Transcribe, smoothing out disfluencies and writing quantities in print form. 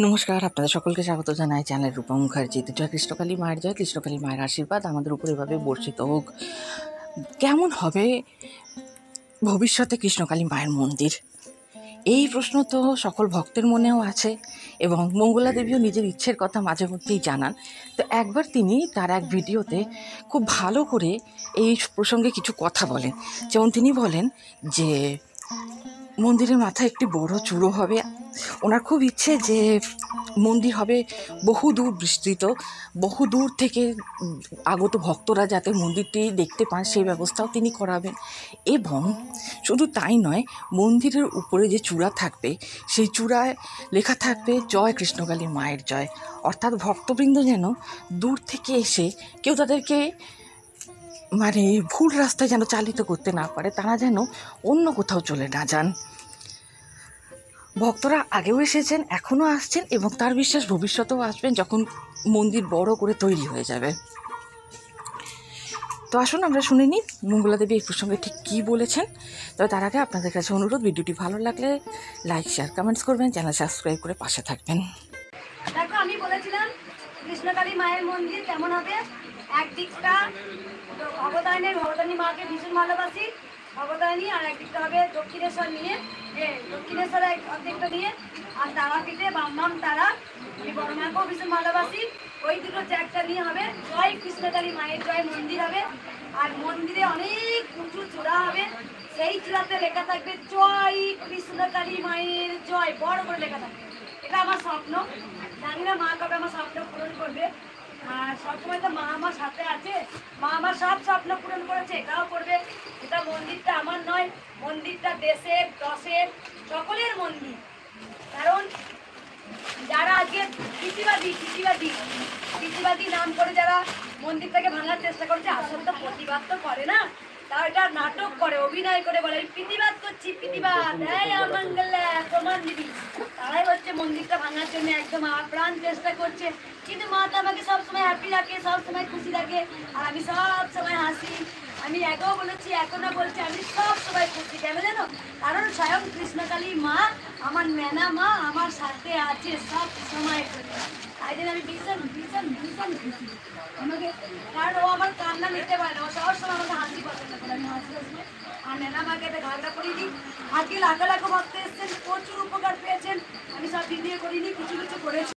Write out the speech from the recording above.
নমস্কার, আপনাদের সকলকে স্বাগত জানাই চ্যানেল রূপা মুখার্জিতে। জয় কৃষ্ণকালী মায়ের জয়। কৃষ্ণকালী মায়ের আশীর্বাদ আমাদের উপর এভাবে বর্ষিত হোক। কেমন হবে ভবিষ্যতে কৃষ্ণকালী মায়ের মন্দির? এই প্রশ্ন তো সকল ভক্তের মনেও আছে এবং মঙ্গলা দেবীও নিজের ইচ্ছের কথা মাঝে মধ্যেই জানান। তো একবার তিনি তার এক ভিডিওতে খুব ভালো করে এই প্রসঙ্গে কিছু কথা বলেন। যেমন তিনি বলেন যে মন্দিরের মাথায় একটি বড় চূড়ো হবে। ওনার খুব ইচ্ছে যে মন্দির হবে বহু দূর বিস্তৃত, বহু দূর থেকে আগত ভক্তরা যাতে মন্দিরটি দেখতে পান সেই ব্যবস্থাও তিনি করাবেন। এবং শুধু তাই নয়, মন্দিরের উপরে যে চূড়া থাকবে সেই চূড়ায় লেখা থাকবে জয় কৃষ্ণকালী মায়ের জয়। অর্থাৎ ভক্তবৃন্দ যেন দূর থেকে এসে কেউ তাদেরকে ভুল রাস্তায় যেন চালিত করতে না পারে, তারা যেন অন্য কোথাও চলে না যান। ভক্তরা আগেও এসেছেন, এখনও আসছেন এবং তার বিশ্বাস ভবিষ্যতেও আসবেন যখন মন্দির বড় করে তৈরি হয়ে যাবে। তো আসুন আমরা শুনে নিই মঙ্গলা দেবী এই প্রসঙ্গে ঠিক কী বলেছেন। তবে তার আগে আপনাদের কাছে অনুরোধ, ভিডিওটি ভালো লাগলে লাইক, শেয়ার, কমেন্টস করবেন, চ্যানেল সাবস্ক্রাইব করে পাশে থাকবেন। দেখো, আমি বলেছিলাম কৃষ্ণকালী মায়ের মন্দির কেমন হবে। একদিকটা ভগবতানী মাকে ভীষণ ভালোবাসি, ভগবতানী, আর একদিকটা হবে দক্ষিণেশ্বর নিয়ে, দক্ষিণেশ্বরের অর্ধেকটা নিয়ে, আর তারাপীঠে বাম তারা, আমি বড় মাকেও ভীষণ ভালোবাসি। ওই দুটো জায়গা নিয়ে হবে জয় কৃষ্ণকালী মায়ের জয় মন্দির হবে। আর মন্দিরে অনেক উঁচু চূড়া হবে, সেই চূড়াতে লেখা থাকবে জয় কৃষ্ণকালী মায়ের জয়, বড় করে লেখা থাকবে। এটা আমার স্বপ্ন, জানি না মা কবে আমার স্বপ্ন পূরণ করবে। আর সবসময় তো মা আমার সাথে আছে, মা আমার সব স্বপ্ন পূরণ করেছে, এটাও করবে। এটা মন্দিরটা আমার নয়, মন্দিরটা দেশের, দশের, সকলের মন্দির। কারণ যারা আজকে কৃষিবাদী নাম করে যারা মন্দিরটাকে ভাঙার চেষ্টা করছে, আসলে তো প্রতিবাদ তো করে না, তাও এটা নাটক করে, অভিনয় করে বলে আমি প্রতিবাদ করছি, প্রতিবাদ প্রমাণ দিবি। তারাই হচ্ছে মন্দিরটা ভাঙার জন্য একদম আপ্রাণ চেষ্টা করছে। কিন্তু মা তো আমাকে সবসময় হ্যাপি রাখে, সবসময় খুশি রাখে, আর আমি সব সময় হাসি। আমি আগেও বলেছি, এখনো বলছি, আমি সব সময় খুশি। কেন জানো? কারণ স্বয়ং কৃষ্ণকালী মা, আমার মেনা মা, আমার সাথে আছে সব সময়। তাই জন্য আমি ভীষণ ভীষণ ভীষণ খুশি আমাকে, কারণ ও আমার কান্না নিতে পারে না, ও সবসময় আমাকে হাসি পছন্দ করে, আমি হাসি হাসি। আর নেনা মাকে একটা ঘাগড়া পরিয়ে দিই। আজকে লাখো লাখো ভক্ত এসেছেন, প্রচুর উপকার পেয়েছেন। আমি সব ভিডিও করিনি, কিছু কিছু করেছি।